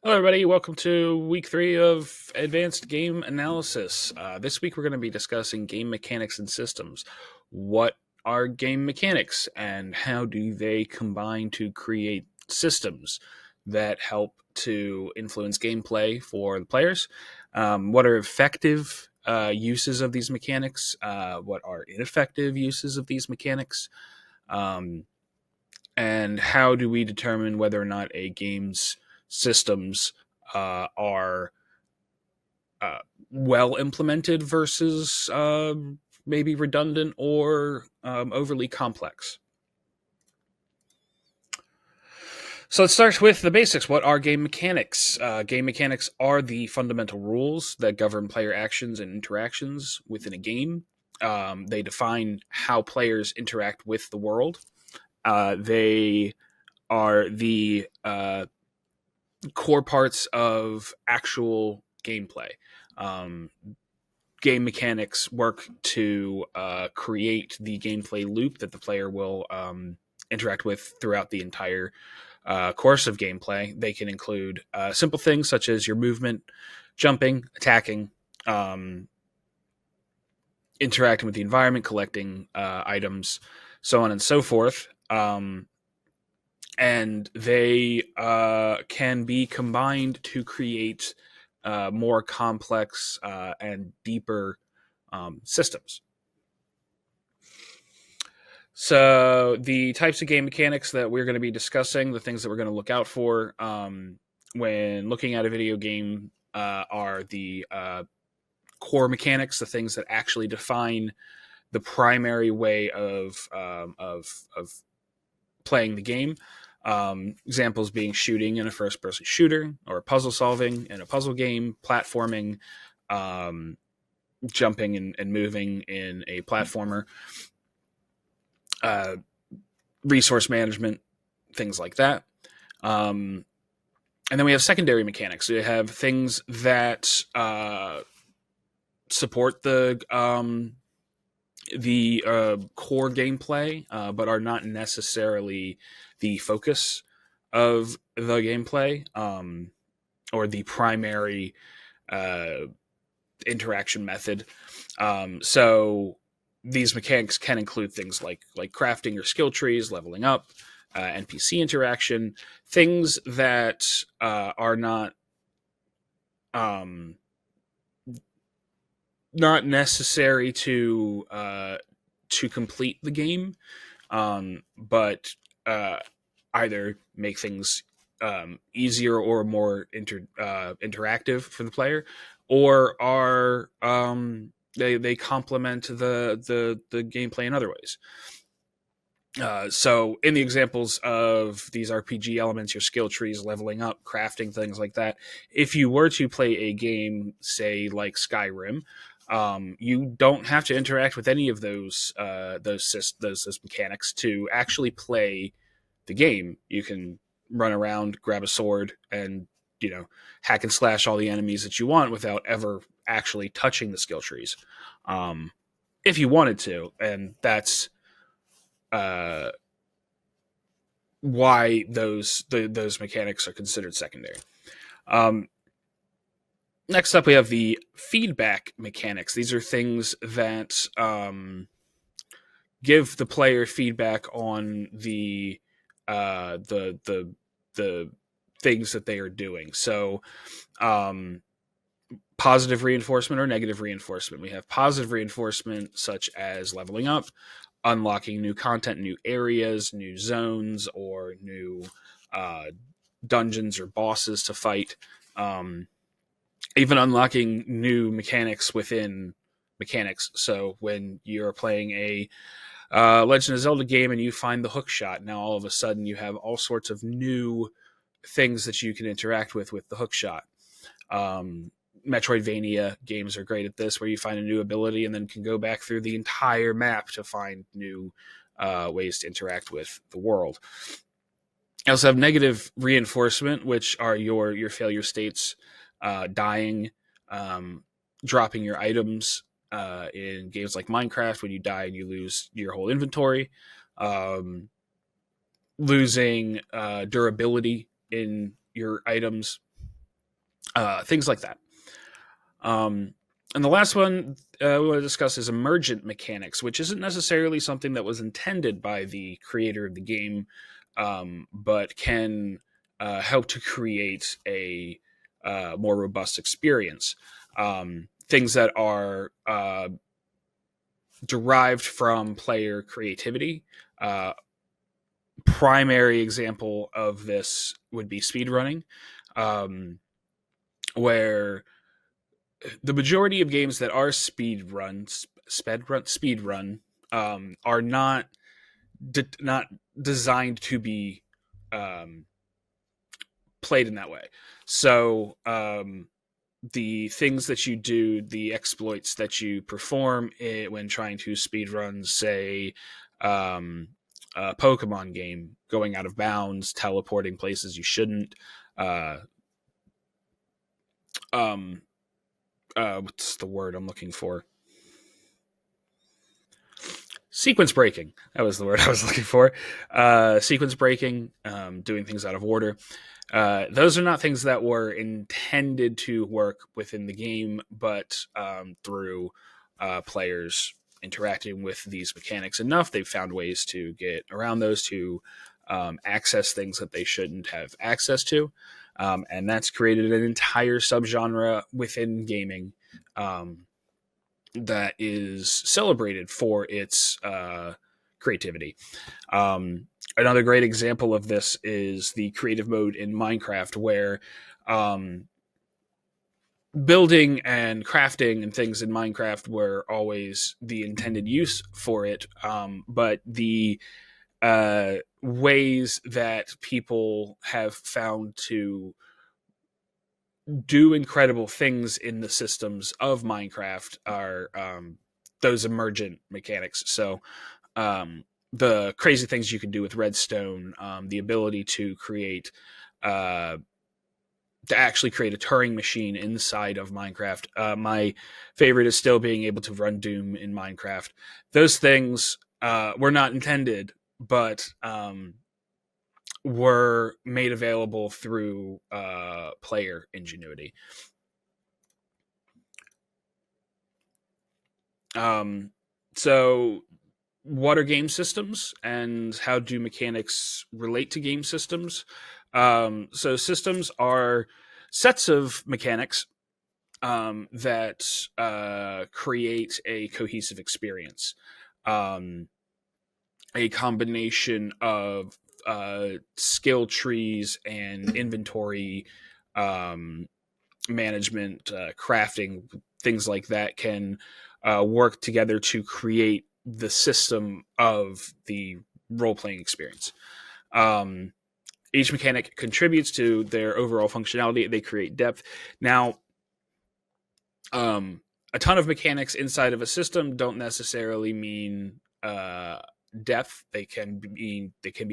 Hello, everybody. Welcome to week 3 of Advanced Game Analysis. This week, we're going to be discussing game mechanics and systems. What are game mechanics, and how do they combine to create systems that help to influence gameplay for the players? What are effective uses of these mechanics? What are ineffective uses of these mechanics? Um, and how do we determine whether or not a game's systems are uh, well implemented versus maybe redundant or overly complex? So let's start with the basics. What are game mechanics? Game mechanics are the fundamental rules that govern player actions and interactions within a game. They define how players interact with the world. They are the core parts of actual gameplay. Um, Game mechanics work to create the gameplay loop that the player will interact with throughout the entire course of gameplay. They can include simple things such as your movement, jumping, attacking, um, interacting with the environment, collecting items, so on and so forth. And they can be combined to create more complex and deeper systems. So, the types of game mechanics that we're going to be discussing, the things that we're going to look out for when looking at a video game, are the core mechanics, the things that actually define the primary way of playing the game. Examples being shooting in a first-person shooter, or puzzle solving in a puzzle game, platforming, um, jumping and moving in a platformer, uh, resource management, things like that. Um, and then we have secondary mechanics. We have things that support the core gameplay, but are not necessarily the focus of the gameplay, or the primary uh, interaction method. So these mechanics can include things like crafting your skill trees, leveling up, NPC interaction, things that are um, not necessary to complete the game, but either make things easier or more interactive for the player, or are they complement the gameplay in other ways. So in the examples of these RPG elements, your skill trees, leveling up, crafting, things like that, if you were to play a game, say like Skyrim, you don't have to interact with any of those mechanics to actually play the game. You can run around, grab a sword, and hack and slash all the enemies that you want without ever actually touching the skill trees, um, if you wanted to, and that's uh, why those mechanics are considered secondary. Um, Next up, we have the feedback mechanics. These are things that give the player feedback on the things that they are doing. So, um, positive reinforcement or negative reinforcement. We have positive reinforcement, such as leveling up, unlocking new content, new areas, new zones, or new uh, dungeons or bosses to fight. Even unlocking new mechanics within mechanics. So when you're playing a Legend of Zelda game and you find the hook shot, now all of a sudden you have all sorts of new things that you can interact with the hook shot. Um, Metroidvania games are great at this, where you find a new ability and then can go back through the entire map to find new ways to interact with the world. I also have negative reinforcement, which are your failure states, dying, um, dropping your items in games like Minecraft. When you die and you lose your whole inventory, um, losing durability in your items, things like that. And the last one we want to discuss is emergent mechanics, which isn't necessarily something that was intended by the creator of the game, but can help to create a more robust experience. Things that are derived from player creativity. Primary example of this would be speedrunning, where the majority of games that are speed run are not designed to be um, played in that way. So the things that you do, the exploits that you perform when trying to speed run, say, a Pokemon game, going out of bounds, teleporting places you shouldn't, uh, um, what's the word I'm looking for? Sequence breaking. That was the word I was looking for. Sequence breaking, doing things out of order. Those are not things that were intended to work within the game, but through players interacting with these mechanics enough, they've found ways to get around those, to access things that they shouldn't have access to. And that's created an entire subgenre within gaming that is celebrated for its creativity. Another great example of this is the creative mode in Minecraft, where building and crafting and things in Minecraft were always the intended use for it, but the ways that people have found to do incredible things in the systems of Minecraft are those emergent mechanics. So the crazy things you can do with redstone, the ability to create to actually create a Turing machine inside of Minecraft. My favorite is still being able to run Doom in Minecraft. Those things were not intended, but were made available through player ingenuity. So what are game systems and how do mechanics relate to game systems? So systems are sets of mechanics that create a cohesive experience. A combination of skill trees and inventory management, crafting, things like that can work together to create the system of the role playing experience. Each mechanic contributes to their overall functionality. They create depth. Now, a ton of mechanics inside of a system don't necessarily mean depth. They can be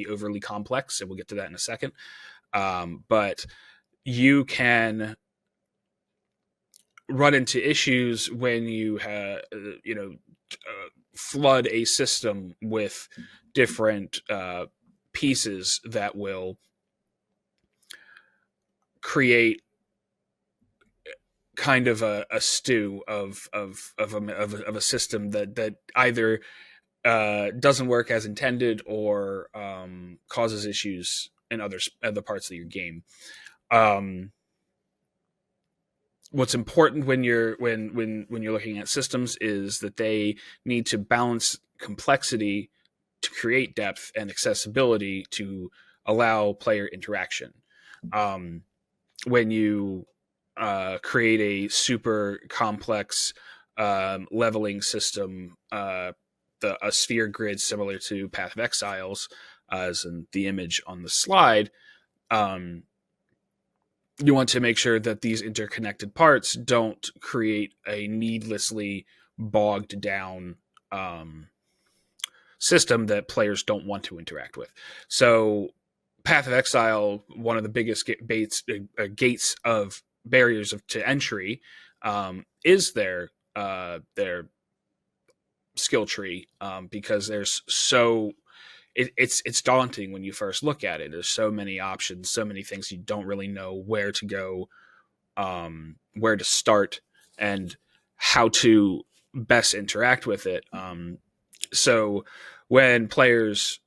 overly complex, and we'll get to that in a second. But you can run into issues when you flood a system with different pieces that will create kind of a stew of a system that either doesn't work as intended or causes issues in other parts of your game. What's important when you're looking at systems is that they need to balance complexity to create depth and accessibility to allow player interaction. When you create a super complex leveling system, a sphere grid similar to Path of Exiles, as in the image on the slide, you want to make sure that these interconnected parts don't create a needlessly bogged down system that players don't want to interact with. So Path of Exile, one of the biggest gates of barriers to entry, is their skill tree, because there's it's daunting when you first look at it. There's so many options, so many things you don't really know where to go, where to start, and how to best interact with it. So when players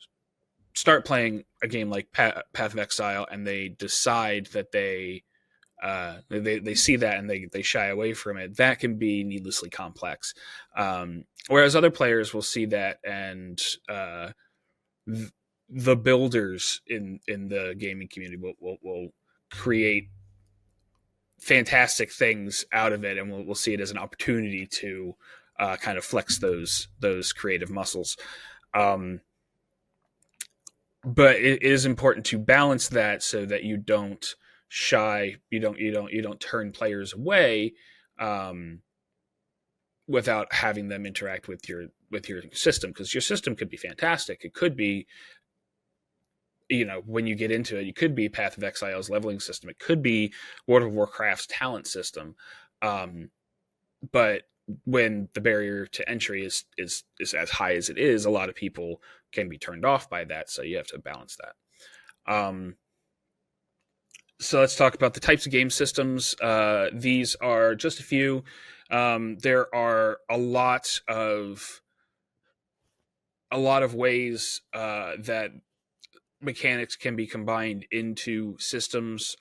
start playing a game like Path of Exile and they decide that they see that and they shy away from it, that can be needlessly complex. Whereas other players will see that and the builders in the gaming community will create fantastic things out of it, and we'll see it as an opportunity to kind of flex those creative muscles. Um, but it is important to balance that so that you don't you don't turn players away, um, without having them interact with your system, because your system could be fantastic. It could be, when you get into it, you could be Path of Exile's leveling system. It could be World of Warcraft's talent system. Um, but when the barrier to entry is as high as it is, a lot of people can be turned off by that. So you have to balance that. So let's talk about the types of game systems. These are just a few. There are a lot of ways that mechanics can be combined into systems.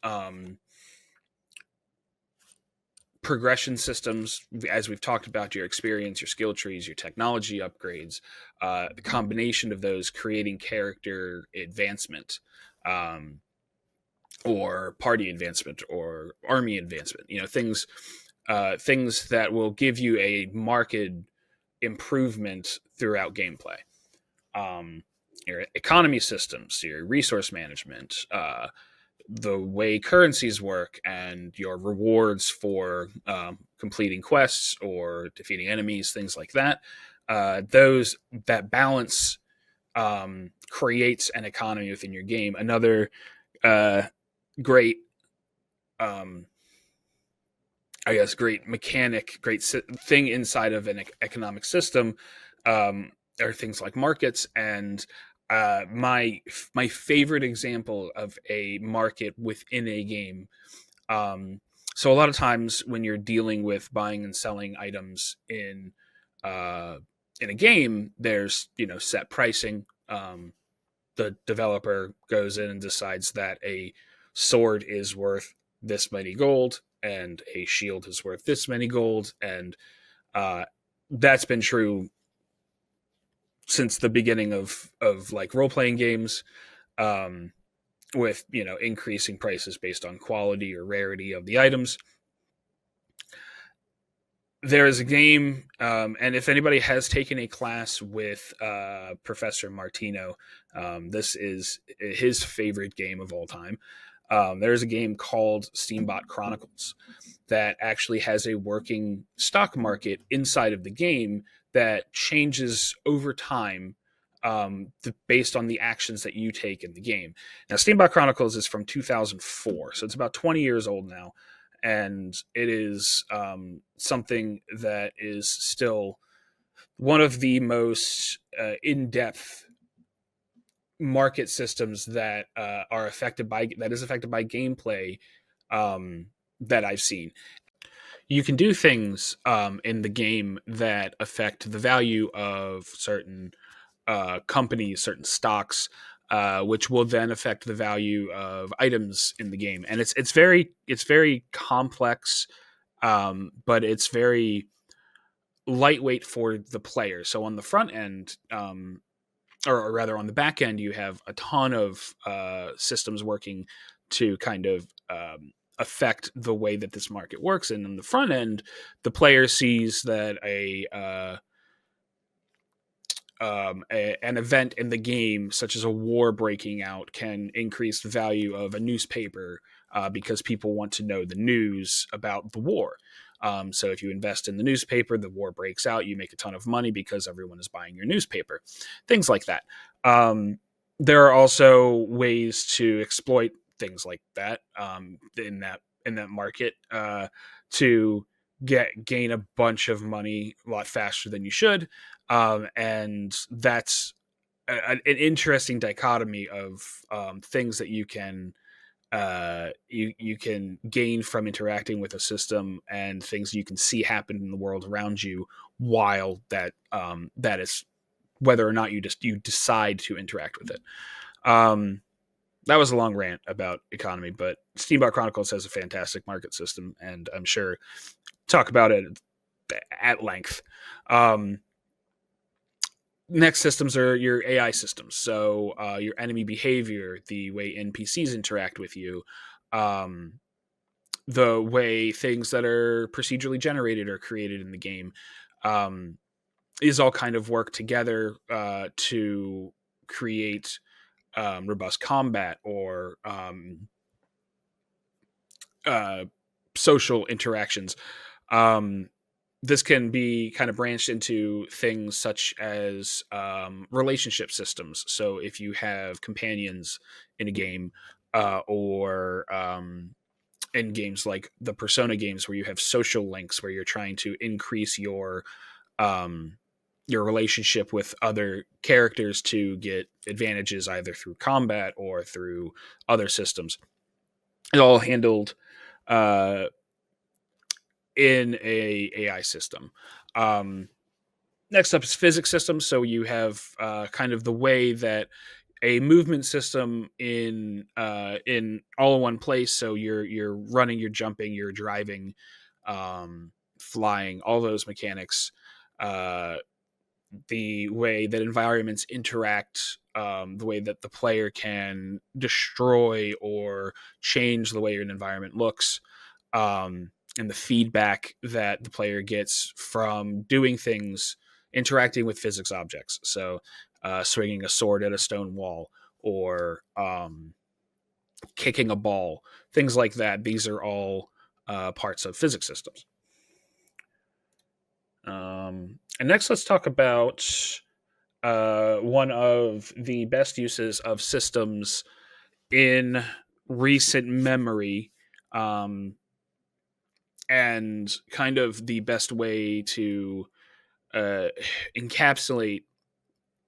Progression systems, as we've talked about, your experience, your skill trees, your technology upgrades, the combination of those creating character advancement, or party advancement or army advancement. Things that will give you a marked improvement throughout gameplay. Your economy systems, your resource management, the way currencies work, and your rewards for completing quests or defeating enemies, things like that. That balance creates an economy within your game. Another great, um, great mechanic, great thing inside of an economic system are things like markets. And my favorite example of a market within a game. So a lot of times when you're dealing with buying and selling items in a game, there's set pricing. The developer goes in and decides that a sword is worth this many gold and a shield is worth this many gold, and that's been true since the beginning of like role playing games, with increasing prices based on quality or rarity of the items. There is a game, and if anybody has taken a class with Professor Martino, this is his favorite game of all time. There's a game called Steambot Chronicles that actually has a working stock market inside of the game that changes over time, based on the actions that you take in the game. Now, Steambot Chronicles is from 2004, so it's about 20 years old now, and it is something that is still one of the most in-depth market systems that is affected by gameplay, that I've seen. You can do things in the game that affect the value of certain companies, certain stocks, which will then affect the value of items in the game. And it's very complex, but it's very lightweight for the player. So on the front end, or rather on the back end, you have a ton of systems working to kind of affect the way that this market works. And on the front end, the player sees that an event in the game, such as a war breaking out, can increase the value of a newspaper, because people want to know the news about the war. So if you invest in the newspaper, the war breaks out, you make a ton of money because everyone is buying your newspaper. Things like that. There are also ways to exploit things like that, in that market, to gain a bunch of money a lot faster than you should. And that's an interesting dichotomy of things that you can you can gain from interacting with a system, and things you can see happen in the world around you while that is whether or not you decide to interact with it. Um, that was a long rant about economy, but Steamboat Chronicles has a fantastic market system, and I'm sure talk about it at length. Um, Next systems are your AI systems. So your enemy behavior, the way NPCs interact with you, um, the way things that are procedurally generated are created in the game, um, is all kind of work together to create robust combat or uh, social interactions. Um, this can be kind of branched into things such as relationship systems. So if you have companions in a game, or in games like the Persona games, where you have social links, where you're trying to increase your relationship with other characters to get advantages either through combat or through other systems. It's all handled uh, in a AI system. Um, Next up is physics systems. So you have kind of the way that a movement system in all in one place. So you're running, you're jumping, you're driving, flying, all those mechanics. Uh, the way that environments interact, the way that the player can destroy or change the way an environment looks, and the feedback that the player gets from doing things, interacting with physics objects. So, swinging a sword at a stone wall, or kicking a ball, things like that. These are all parts of physics systems. And next, let's talk about one of the best uses of systems in recent memory, um, and kind of the best way to uh, encapsulate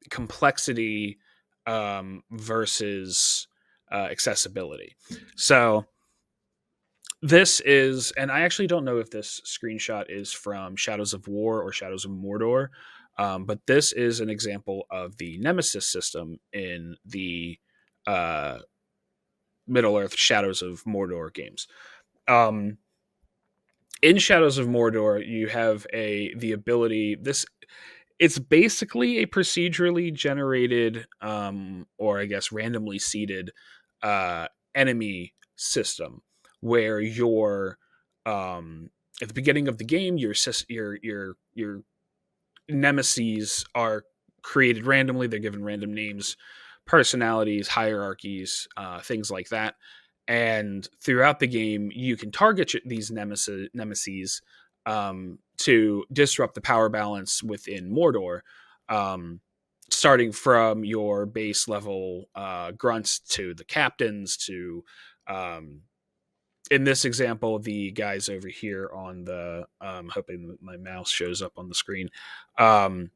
complexity versus accessibility. So this is, and I actually don't know if this screenshot is from Shadows of War or Shadows of Mordor, but this is an example of the Nemesis system in the uh, Middle Earth Shadows of Mordor games. Um, in Shadows of Mordor, you have the ability. It's basically a procedurally generated, or I guess randomly seeded, enemy system, where at the beginning of the game, your nemesis are created randomly. They're given random names, personalities, hierarchies, things like that. And throughout the game, you can target these nemesis to disrupt the power balance within Mordor, um, starting from your base level grunts to the captains to, um, in this example, the guys over here on the, hoping my mouse shows up on the screen, um,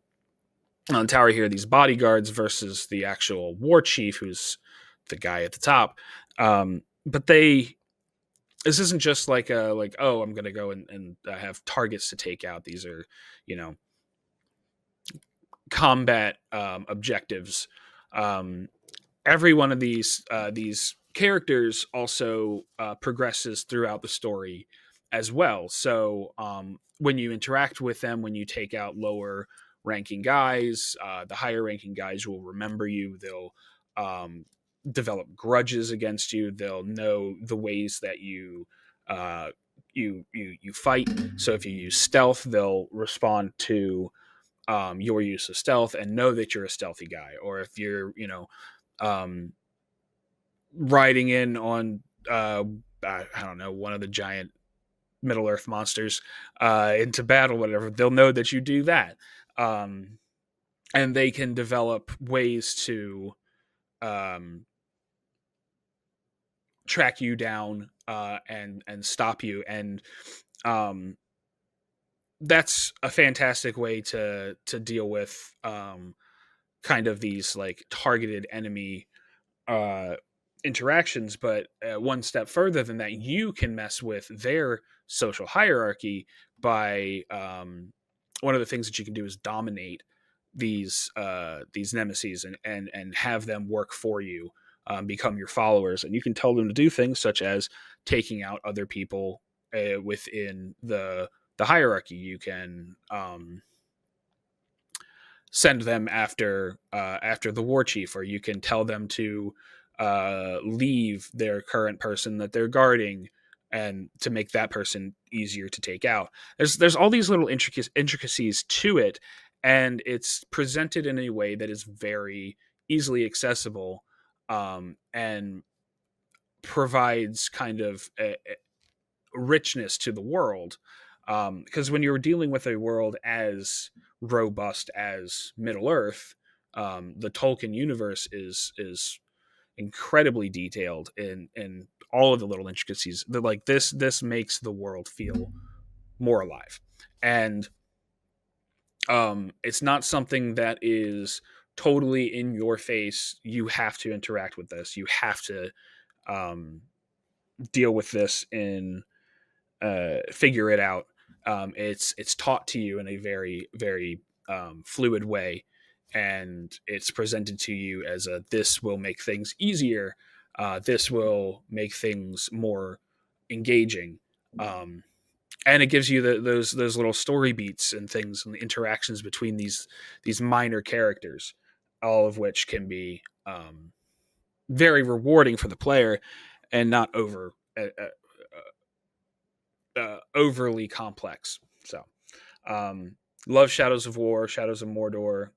on the tower here, these bodyguards versus the actual war chief, who's the guy at the top. But this isn't just like oh, I'm gonna go and have targets to take out. These are, you know, combat objectives. Um, every one of these characters also progresses throughout the story as well. So when you interact with them, when you take out lower ranking guys, the higher ranking guys will remember you. They'll develop grudges against you. They'll know the ways that uh, you fight. So if you use stealth, they'll respond to your use of stealth and know that you're a stealthy guy. Or if you're, um, riding in on I don't know, one of the giant Middle Earth monsters into battle, whatever, they'll know that you do that, and they can develop ways to um, track you down and stop you, and um, that's a fantastic way to deal with kind of these like targeted enemy uh, interactions, but one step further than that, you can mess with their social hierarchy by one of the things that you can do is dominate these nemesis and have them work for you, become your followers, and you can tell them to do things such as taking out other people within the hierarchy. You can send them after the war chief, or you can tell them to leave their current person that they're guarding, and to make that person easier to take out. There's all these little intricacies to it, and it's presented in a way that is very easily accessible, and provides kind of a richness to the world. Because when you're dealing with a world as robust as Middle Earth, the Tolkien universe is incredibly detailed in all of the little intricacies. That like this makes the world feel more alive, and it's not something that is totally in your face. You have to interact with this. You have to um, deal with this in figure it out. It's taught to you in a very fluid way, and it's presented to you as a this will make things easier. This will make things more engaging. And it gives you those little story beats and things and the interactions between these minor characters, all of which can be very rewarding for the player and not overly complex. So, love Shadows of War, Shadows of Mordor.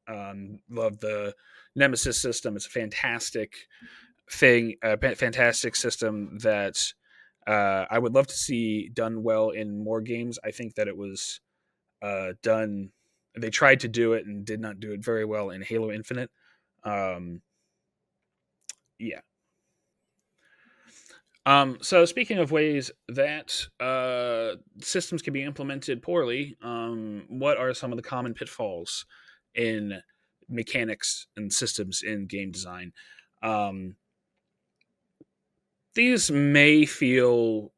Love the Nemesis system. It's a fantastic thing, a fantastic system that I would love to see done well in more games. I think that it was done. They tried to do it and did not do it very well in Halo Infinite. Um, yeah, so speaking of ways that systems can be implemented poorly, what are some of the common pitfalls in mechanics and systems in game design? Um, these may feel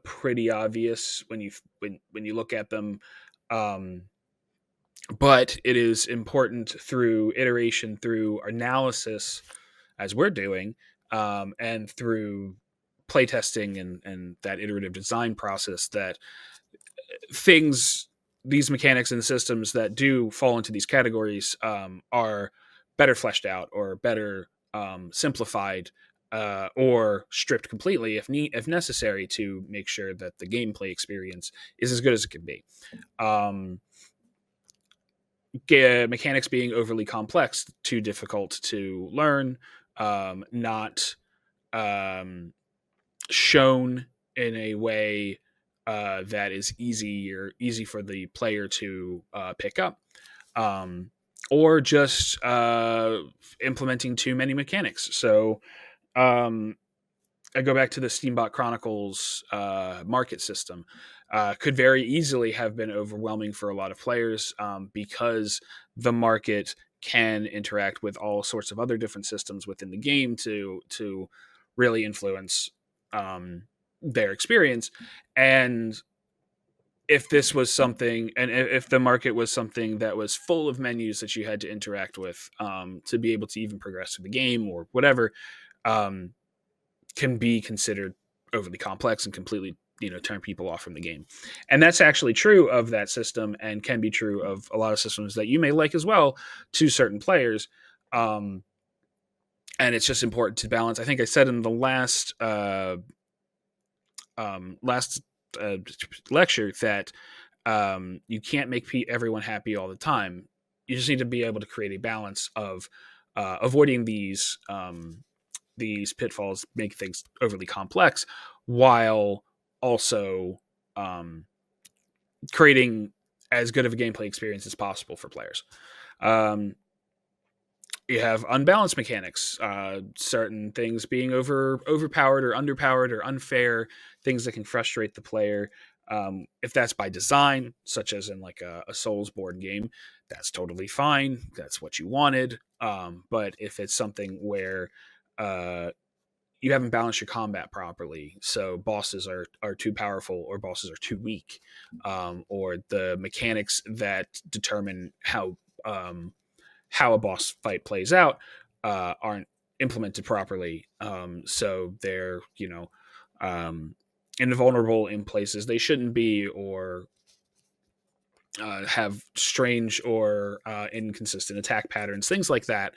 pretty obvious when you look at them, um, but it is important through iteration, through analysis, as we're doing, and through playtesting and that iterative design process, that things, these mechanics and systems that do fall into these categories, are better fleshed out or better simplified, or stripped completely if necessary, to make sure that the gameplay experience is as good as it can be. Um, Mechanics being overly complex, too difficult to learn, not um, shown in a way that is easy for the player to pick up, um, or just implementing too many mechanics. So um, I go back to the Steambot Chronicles market system. Could very easily have been overwhelming for a lot of players, because the market can interact with all sorts of other different systems within the game to really influence their experience. And if this was something, and if the market was something that was full of menus that you had to interact with, to be able to even progress through the game or whatever, um, can be considered overly complex and completely turn people off from the game. And that's actually true of that system, and can be true of a lot of systems that you may like as well, to certain players. um, and it's just important to balance. I think I said in the last uh, lecture that you can't make everyone happy all the time. You just need to be able to create a balance of avoiding these pitfalls, make things overly complex, while also um, creating as good of a gameplay experience as possible for players. Um, you have unbalanced mechanics, certain things being overpowered or underpowered or unfair, things that can frustrate the player. If that's by design, such as in like a Soulsborne game, that's totally fine. That's what you wanted. But if it's something where uh, you haven't balanced your combat properly. So bosses are too powerful, or bosses are too weak, or the mechanics that determine how a boss fight plays out aren't implemented properly. So they're invulnerable in places they shouldn't be, or have strange or inconsistent attack patterns. Things like that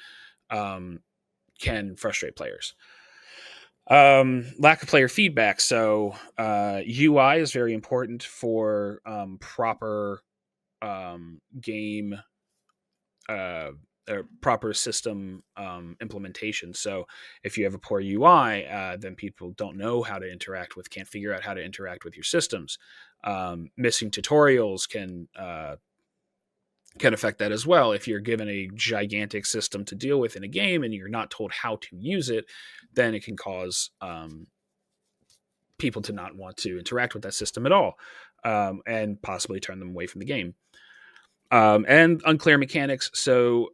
can frustrate players. Lack of player feedback. So UI is very important for proper game or proper system implementation. So if you have a poor UI, then people don't know how to interact with, can't figure out how to interact with your systems. Missing tutorials can affect that as well. If you're given a gigantic system to deal with in a game and you're not told how to use it, then it can cause people to not want to interact with that system at all, and possibly turn them away from the game. And unclear mechanics. So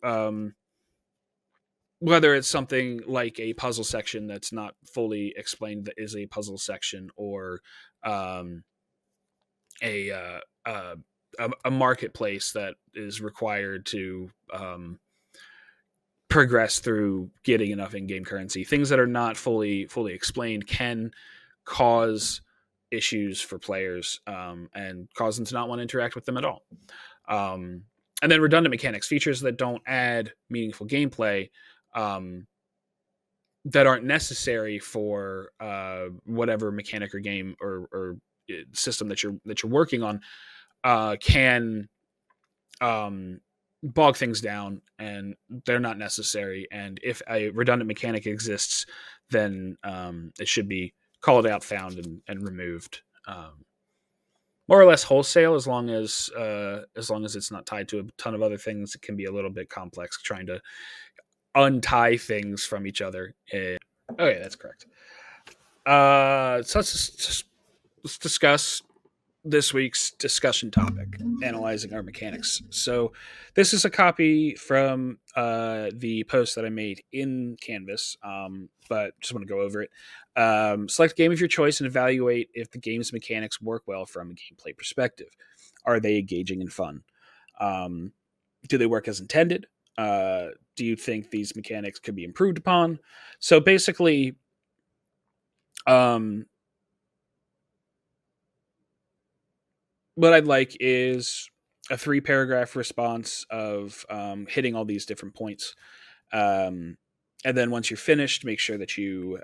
whether it's something like a puzzle section that's not fully explained that is a puzzle section, or a marketplace that is required to progress through getting enough in-game currency. Things that are not fully explained can cause issues for players, and cause them to not want to interact with them at all. And then redundant mechanics, features that don't add meaningful gameplay, that aren't necessary for whatever mechanic or game or system that you're working on, can bog things down, and they're not necessary. And if a redundant mechanic exists, then it should be called out, found, and removed, more or less wholesale, as long as it's not tied to a ton of other things. It can be a little bit complex trying to untie things from each other. Okay, that's correct. So let's discuss this week's discussion topic, analyzing our mechanics. So this is a copy from the post that I made in Canvas, but just want to go over it. Select a game of your choice and evaluate if the game's mechanics work well from a gameplay perspective. Are they engaging and fun? Do they work as intended? Do you think these mechanics could be improved upon? So basically, what I'd like is a 3-paragraph response of hitting all these different points. And then once you're finished, make sure that you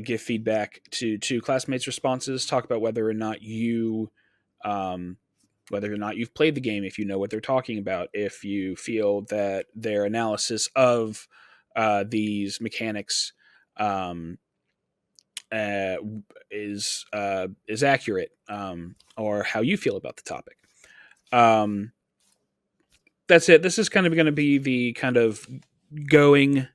give feedback to classmates' responses. Talk about whether or not you've played the game, if you know what they're talking about, if you feel that their analysis of these mechanics is accurate, or how you feel about the topic. That's it. This is kind of going to be the kind of going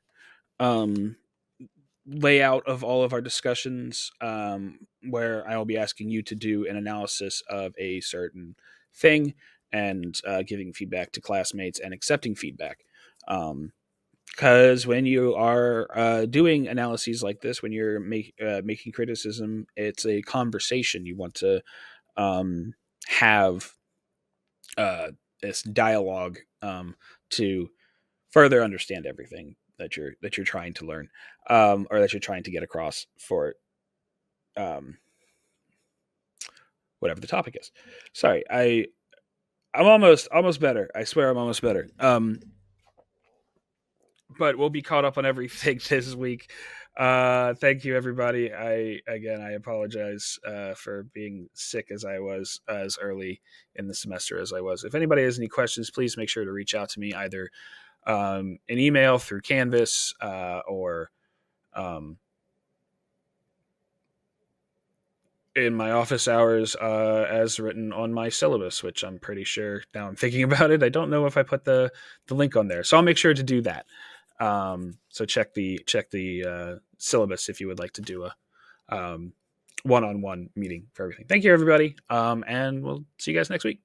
layout of all of our discussions, where I will be asking you to do an analysis of a certain thing, and giving feedback to classmates and accepting feedback. Because when you are doing analyses like this, when you're making criticism, it's a conversation. You want to have this dialogue to further understand everything that you're trying to learn, or that you're trying to get across for whatever the topic is. Sorry, I'm almost better. I swear I'm almost better. But we'll be caught up on everything this week. Thank you, everybody. I apologize for being sick as I was, as early in the semester as I was. If anybody has any questions, please make sure to reach out to me, either an email through Canvas, or in my office hours, as written on my syllabus, which I'm pretty sure, now I'm thinking about it, I don't know if I put the link on there. So I'll make sure to do that. So check the syllabus if you would like to do a one-on-one meeting for everything. Thank you, everybody. And we'll see you guys next week.